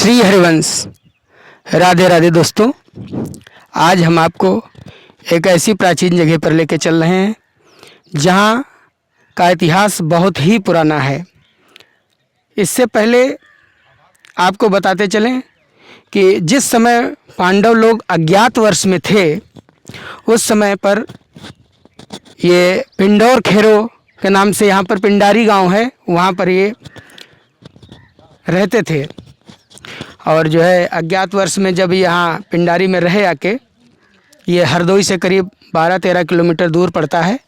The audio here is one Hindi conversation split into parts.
श्री हरिवंश। राधे राधे दोस्तों, आज हम आपको एक ऐसी प्राचीन जगह पर लेके चल रहे हैं जहाँ का इतिहास बहुत ही पुराना है। इससे पहले आपको बताते चलें कि जिस समय पांडव लोग अज्ञातवास में थे उस समय पर ये पिंडौर खेरो के नाम से यहाँ पर पिंडारी गांव है, वहाँ पर ये रहते थे। और जो है अज्ञातवास में जब यहाँ पिंडारी में रहे आके, ये हरदोई से करीब 12-13 किलोमीटर दूर पड़ता है,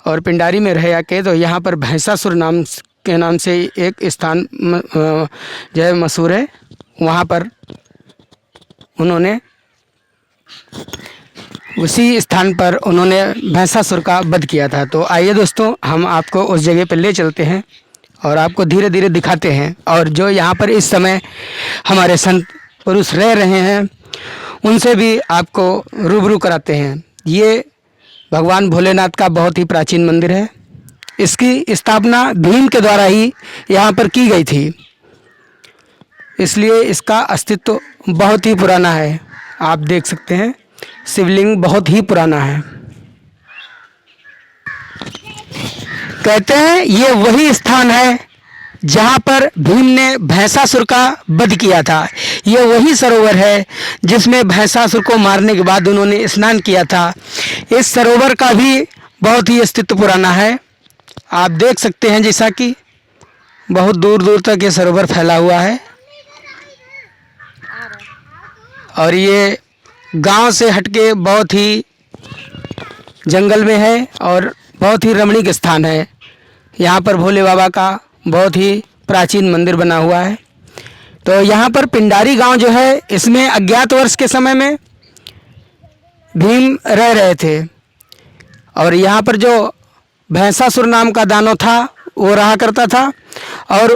और पिंडारी में रहे आके तो यहाँ पर भैंसासुर नाम के नाम से एक स्थान जो है मशहूर है। वहाँ पर उन्होंने उसी स्थान पर उन्होंने भैंसासुर का वध किया था। तो आइए दोस्तों, हम आपको उस जगह पर ले चलते हैं और आपको धीरे धीरे दिखाते हैं, और जो यहाँ पर इस समय हमारे संत पुरुष रह रहे हैं उनसे भी आपको रूबरू कराते हैं। ये भगवान भोलेनाथ का बहुत ही प्राचीन मंदिर है। इसकी स्थापना भीम के द्वारा ही यहाँ पर की गई थी, इसलिए इसका अस्तित्व बहुत ही पुराना है। आप देख सकते हैं शिवलिंग बहुत ही पुराना है। कहते हैं ये वही स्थान है जहाँ पर भीम ने भैंसासुर का वध किया था। ये वही सरोवर है जिसमें भैंसासुर को मारने के बाद उन्होंने स्नान किया था। इस सरोवर का भी बहुत ही अस्तित्व पुराना है। आप देख सकते हैं जैसा कि बहुत दूर दूर तक ये सरोवर फैला हुआ है, और ये गांव से हटके बहुत ही जंगल में है और बहुत ही रमणीक स्थान है। यहाँ पर भोले बाबा का बहुत ही प्राचीन मंदिर बना हुआ है। तो यहाँ पर पिंडारी गांव जो है, इसमें अज्ञातवास के समय में भीम रह रहे थे, और यहाँ पर जो भैंसासुर नाम का दानव था वो रहा करता था। और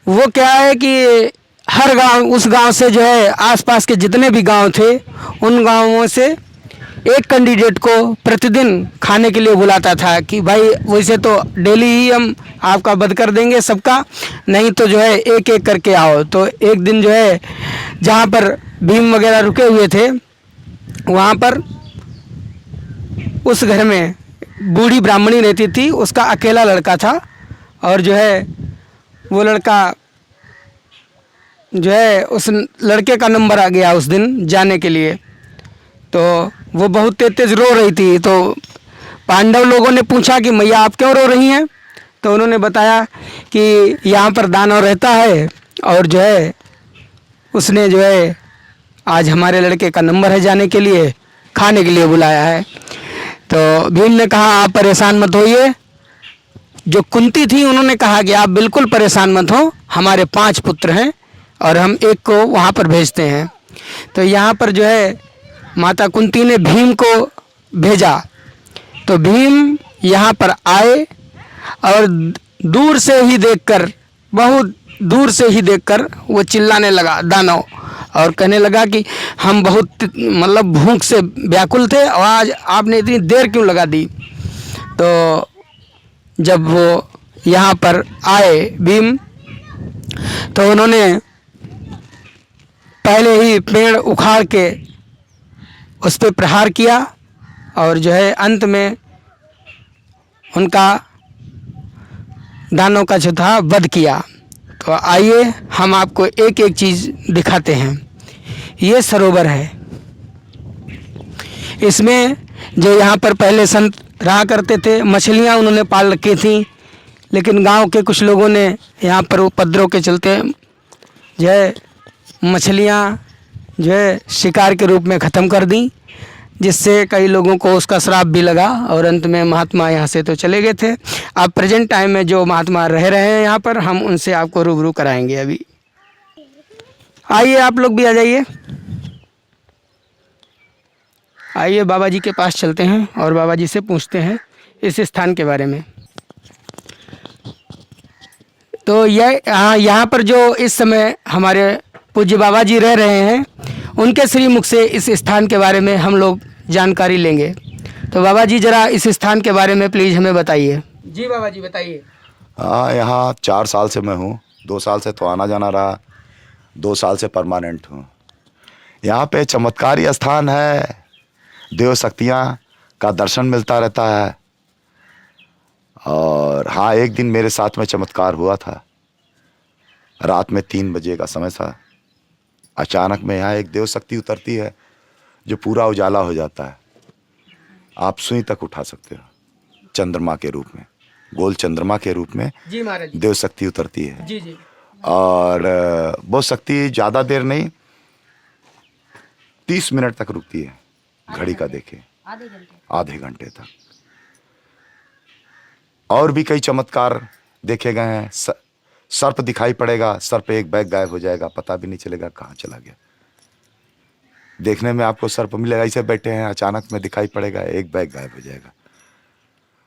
वो क्या है कि हर गांव, उस गांव से जो है आसपास के जितने भी गांव थे उन गांवों से एक कैंडिडेट को प्रतिदिन खाने के लिए बुलाता था कि भाई वैसे तो डेली ही हम आपका वध कर देंगे सबका, नहीं तो जो है एक एक करके आओ। तो एक दिन जो है जहाँ पर भीम वगैरह रुके हुए थे वहाँ पर उस घर में बूढ़ी ब्राह्मणी रहती थी, उसका अकेला लड़का था, और जो है वो लड़का जो है उस लड़के का नंबर आ गया उस दिन जाने के लिए। तो वो बहुत तेज तेज रो रही थी। तो पांडव लोगों ने पूछा कि मैया आप क्यों रो रही हैं? तो उन्होंने बताया कि यहाँ पर दानव रहता है, और जो है उसने जो है आज हमारे लड़के का नंबर है जाने के लिए, खाने के लिए बुलाया है। तो भीम ने कहा आप परेशान मत होइए। जो कुंती थी उन्होंने कहा कि आप बिल्कुल परेशान मत हो, हमारे 5 पुत्र हैं और हम एक को वहाँ पर भेजते हैं। तो यहाँ पर जो है माता कुंती ने भीम को भेजा। तो भीम यहाँ पर आए और दूर से ही देखकर, बहुत दूर से ही देखकर वो चिल्लाने लगा दानव, और कहने लगा कि हम बहुत मतलब भूख से व्याकुल थे और आज आपने इतनी देर क्यों लगा दी। तो जब वो यहाँ पर आए भीम, तो उन्होंने पहले ही पेड़ उखाड़ के उस पर प्रहार किया, और जो है अंत में उनका दानों का जो था वध किया। तो आइए हम आपको एक एक चीज़ दिखाते हैं। ये सरोवर है, इसमें जो यहाँ पर पहले संत रहा करते थे, मछलियाँ उन्होंने पाल रखी थी, लेकिन गांव के कुछ लोगों ने यहाँ पर उपद्रव के चलते जो है मछलियाँ जो है शिकार के रूप में ख़त्म कर दी, जिससे कई लोगों को उसका श्राप भी लगा, और अंत में महात्मा यहाँ से तो चले गए थे। अब प्रेजेंट टाइम में जो महात्मा रह रहे हैं यहाँ पर, हम उनसे आपको रूबरू कराएंगे। अभी आइए आप लोग भी आ जाइए, आइए बाबा जी के पास चलते हैं और बाबा जी से पूछते हैं इस स्थान के बारे में। तो यहाँ पर जो इस समय हमारे पूज्य बाबा जी रह रहे हैं, उनके श्री मुख से इस स्थान के बारे में हम लोग जानकारी लेंगे। तो बाबा जी ज़रा इस स्थान के बारे में प्लीज़ हमें बताइए। जी बाबा जी बताइए। हाँ, यहाँ 4 साल से मैं हूँ। 2 साल से तो आना जाना रहा। 2 साल से परमानेंट हूँ। यहाँ पे चमत्कारी स्थान है, देव शक्तियाँ का दर्शन मिलता रहता है। और हाँ, एक दिन मेरे साथ में चमत्कार हुआ था। रात में 3 बजे का समय था। अचानक में यहाँ एक देव शक्ति उतरती है जो पूरा उजाला हो जाता है, आप सुई तक उठा सकते हो। चंद्रमा के रूप में, गोल चंद्रमा के रूप में जी महाराज जी। देव शक्ति उतरती है। जी जी। और वो शक्ति ज़्यादा देर नहीं, 30 मिनट तक रुकती है, घड़ी का देखे, आधे घंटे तक। और भी कई चमत्कार देखे गए हैं। सर्प दिखाई पड़ेगा, सर्प एक बैग गायब हो जाएगा, पता भी नहीं चलेगा कहाँ चला गया। देखने में आपको सर्प मिलेगा, ऐसे बैठे हैं, अचानक में दिखाई पड़ेगा, एक बैग गायब हो जाएगा।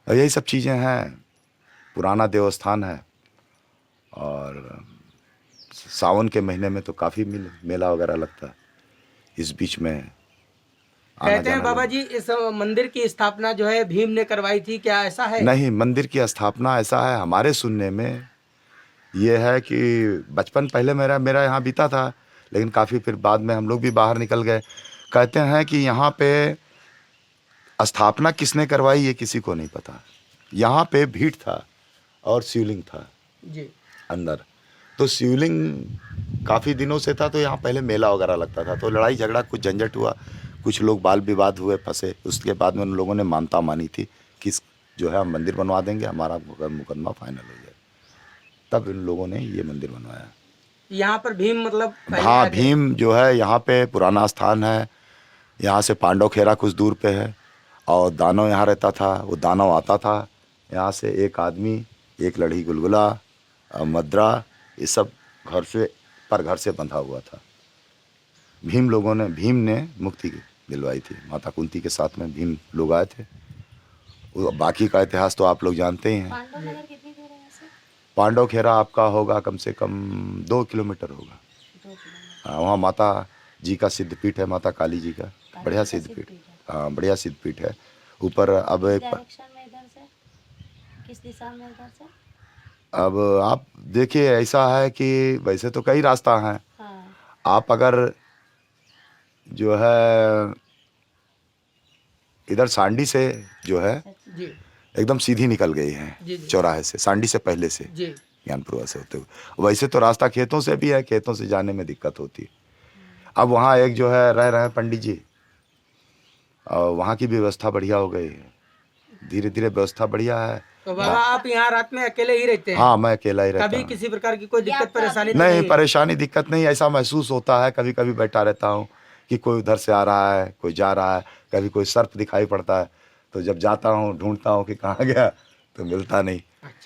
और यही सब चीज़ें हैं। पुराना देवस्थान है। और सावन के महीने में तो काफ़ी मेला वगैरह लगता है। इस बीच में कहते हैं बाबा जी इस मंदिर की स्थापना जो है भीम ने करवाई थी, क्या ऐसा है? नहीं, मंदिर की स्थापना ऐसा है, हमारे सुनने में ये है कि बचपन पहले मेरा यहाँ बीता था, लेकिन काफ़ी फिर बाद में हम लोग भी बाहर निकल गए। कहते हैं कि यहाँ पे स्थापना किसने करवाई ये किसी को नहीं पता। यहाँ पे भीड़ था और शिवलिंग था जी अंदर। तो शिवलिंग काफ़ी दिनों से था, तो यहाँ पहले मेला वगैरह लगता था। तो लड़ाई झगड़ा, कुछ झंझट हुआ, कुछ लोग बाल विवाद हुए, फंसे। उसके बाद में उन लोगों ने मानता मानी थी कि जो है हम मंदिर बनवा देंगे, हमारा मुकदमा फाइनल हो जाए। तब इन लोगों ने ये मंदिर बनवाया। यहाँ पर भीम मतलब हाँ, भीम जो है यहाँ पे पुराना स्थान है। यहाँ से पांडव खेरा कुछ दूर पे है, और दानव यहाँ रहता था। वो दानव आता था यहाँ से, एक आदमी, एक लड़ी गुलगुला, मद्रा, ये सब घर से बंधा हुआ था। भीम ने मुक्ति दिलवाई थी। माता कुंती के साथ में भीम लोग आए थे। बाकी का इतिहास तो आप लोग जानते ही हैं। पांडव खेरा आपका होगा कम से कम 2 किलोमीटर होगा। हाँ, वहाँ माता जी का सिद्धपीठ है, माता काली जी का, बढ़िया सिद्धपीठ। हाँ, बढ़िया सिद्धपीठ है। ऊपर अब किस दिशा में इधर से? अब आप देखिए, ऐसा है कि वैसे तो कई रास्ता हैं। हाँ। आप अगर जो है इधर सांडी से जो है जी एकदम सीधी निकल गई है चौराहे से, सांडी से पहले से, जी ज्ञानपुरा से होते हुए। वैसे तो रास्ता खेतों से भी है, खेतों से जाने में दिक्कत होती है। अब वहाँ एक जो है रह रहे हैं पंडित जी, और वहाँ की व्यवस्था बढ़िया हो गई है, धीरे धीरे व्यवस्था बढ़िया है। तो बाबा आप यहाँ रात में अकेले ही रहते हैं? हाँ, मैं अकेला ही रहता कभी हूँ। किसी प्रकार की कोई दिक्कत परेशानी नहीं, परेशानी दिक्कत नहीं। ऐसा महसूस होता है, कभी कभी बैठा रहता हूँ कि कोई उधर से आ रहा है, कोई जा रहा है, कभी कोई सर्प दिखाई पड़ता है, तो जब जाता हूँ ढूंढता हूँ कि कहाँ गया, तो मिलता नहीं।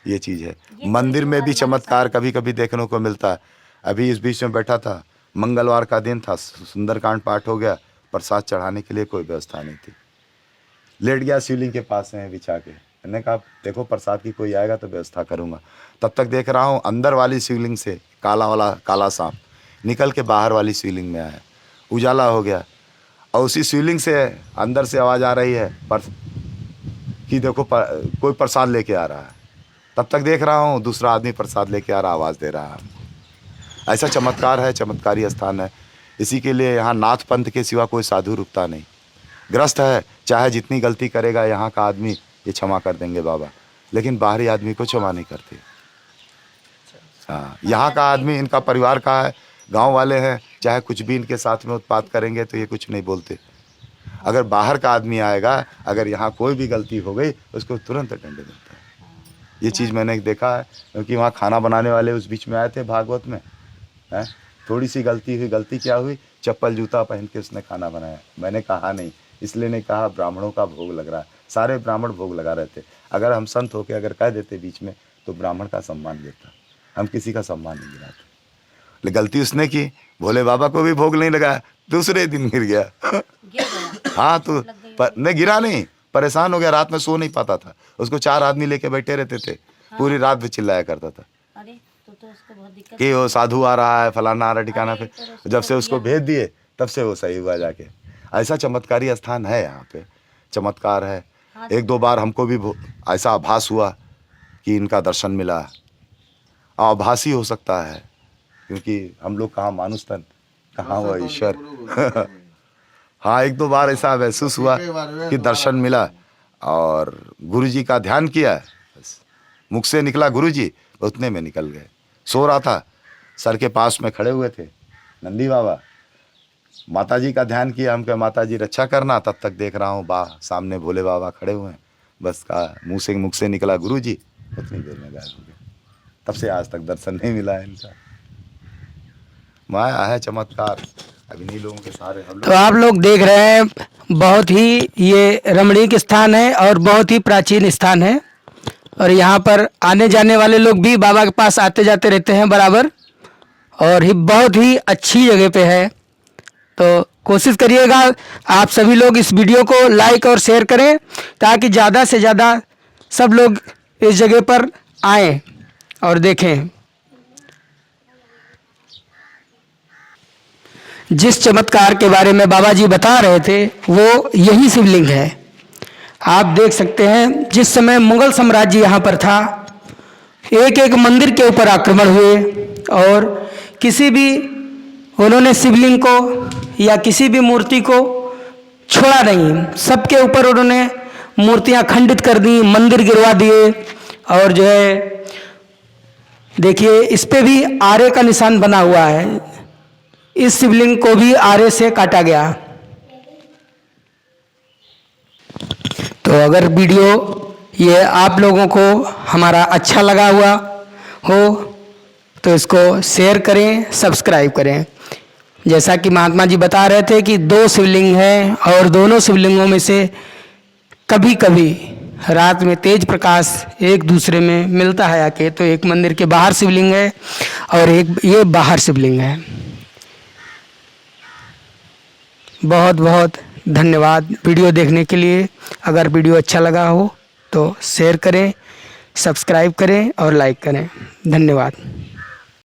ये चीज़ है। मंदिर में भी चमत्कार कभी कभी देखने को मिलता है। अभी इस बीच में बैठा था, मंगलवार का दिन था, सुंदरकांड पाठ हो गया, प्रसाद चढ़ाने के लिए कोई व्यवस्था नहीं थी। लेट गया शिवलिंग के पास में बिछा के। मैंने कहा देखो प्रसाद की कोई आएगा तो व्यवस्था करूँगा। तब तक देख रहा हूँ अंदर वाली शिवलिंग से काला सांप निकल के बाहर वाली शिवलिंग में आया, उजाला हो गया। और उसी शिवलिंग से अंदर से आवाज़ आ रही है कि देखो कोई प्रसाद लेके आ रहा है। तब तक देख रहा हूँ दूसरा आदमी प्रसाद लेके आ रहा, आवाज़ दे रहा है। ऐसा चमत्कार है, चमत्कारी स्थान है। इसी के लिए यहाँ नाथ पंथ के सिवा कोई साधु रुकता नहीं। ग्रस्त है, चाहे जितनी गलती करेगा यहाँ का आदमी ये क्षमा कर देंगे बाबा, लेकिन बाहरी आदमी को क्षमा नहीं करते। हाँ, यहाँ का आदमी इनका परिवार का है, गांव वाले हैं, चाहे कुछ भी इनके साथ में उत्पात करेंगे तो ये कुछ नहीं बोलते। अगर बाहर का आदमी आएगा, अगर यहाँ कोई भी गलती हो गई उसको तुरंत दंड मिलता है। ये चीज़ मैंने देखा है, क्योंकि वहाँ खाना बनाने वाले उस बीच में आए थे भागवत में, है थोड़ी सी गलती हुई। गलती क्या हुई? चप्पल जूता पहन के उसने खाना बनाया। मैंने कहा नहीं, इसलिए नहीं कहा, ब्राह्मणों का भोग लग रहा है। सारे ब्राह्मण भोग लगा रहे थे। अगर हम संत होके अगर कह देते बीच में तो ब्राह्मण का सम्मान गिरता। हम किसी का सम्मान नहीं गिराते। लेकिन गलती उसने की, भोले बाबा को भी भोग नहीं लगाया, दूसरे दिन गिर गया। हाँ, तो नहीं गिरा नहीं, परेशान हो गया, रात में सो नहीं पाता था। उसको 4 आदमी लेके बैठे रहते थे, पूरी रात भी चिल्लाया करता था कि वो साधु आ रहा है, फलाना आ रहा है, ठिकाना पे। जब से उसको भेज दिए तब से वो सही हुआ जाके। ऐसा चमत्कारी स्थान है, यहाँ पे चमत्कार है। 1-2 बार हमको भी ऐसा आभास हुआ कि इनका दर्शन मिला। आभास ही हो सकता है, क्योंकि हम लोग कहाँ मानुष तन, कहाँ हुआ ईश्वर। हाँ, एक दो बार ऐसा महसूस हुआ कि दर्शन मिला और गुरु जी का ध्यान किया, बस मुख से निकला गुरु जी, उतने में निकल गए। सो रहा था, सर के पास में खड़े हुए थे नंदी बाबा, माता जी का ध्यान किया, हम कहे माता जी रक्षा करना, तब तक देख रहा हूँ सामने भोले बाबा खड़े हुए हैं, बस का मुख से निकला गुरु जी, उतनी देर में गायब हो गए। तब से आज तक दर्शन नहीं मिला है इनका। माया है, चमत्कार, अभी नहीं लोगों के सहारे हम लोग। तो आप लोग देख रहे हैं, बहुत ही ये रमणीक स्थान है और बहुत ही प्राचीन स्थान है, और यहाँ पर आने जाने वाले लोग भी बाबा के पास आते जाते रहते हैं बराबर, और ही बहुत ही अच्छी जगह पे है। तो कोशिश करिएगा आप सभी लोग इस वीडियो को लाइक और शेयर करें, ताकि ज़्यादा से ज़्यादा सब लोग इस जगह पर आएं और देखें। जिस चमत्कार के बारे में बाबा जी बता रहे थे वो यही शिवलिंग है। आप देख सकते हैं, जिस समय मुगल साम्राज्य यहाँ पर था, एक एक मंदिर के ऊपर आक्रमण हुए और किसी भी उन्होंने शिवलिंग को या किसी भी मूर्ति को छोड़ा नहीं, सबके ऊपर उन्होंने मूर्तियाँ खंडित कर दी, मंदिर गिरवा दिए। और जो है देखिए, इस पे भी आरे का निशान बना हुआ है, इस शिवलिंग को भी आरे से काटा गया। तो अगर वीडियो ये आप लोगों को हमारा अच्छा लगा हुआ हो तो इसको शेयर करें, सब्सक्राइब करें। जैसा कि महात्मा जी बता रहे थे कि 2 शिवलिंग हैं, और दोनों शिवलिंगों में से कभी कभी रात में तेज प्रकाश एक दूसरे में मिलता है आके। तो एक मंदिर के बाहर शिवलिंग है और एक ये बाहर शिवलिंग है। बहुत बहुत धन्यवाद वीडियो देखने के लिए। अगर वीडियो अच्छा लगा हो तो शेयर करें, सब्सक्राइब करें और लाइक करें। धन्यवाद।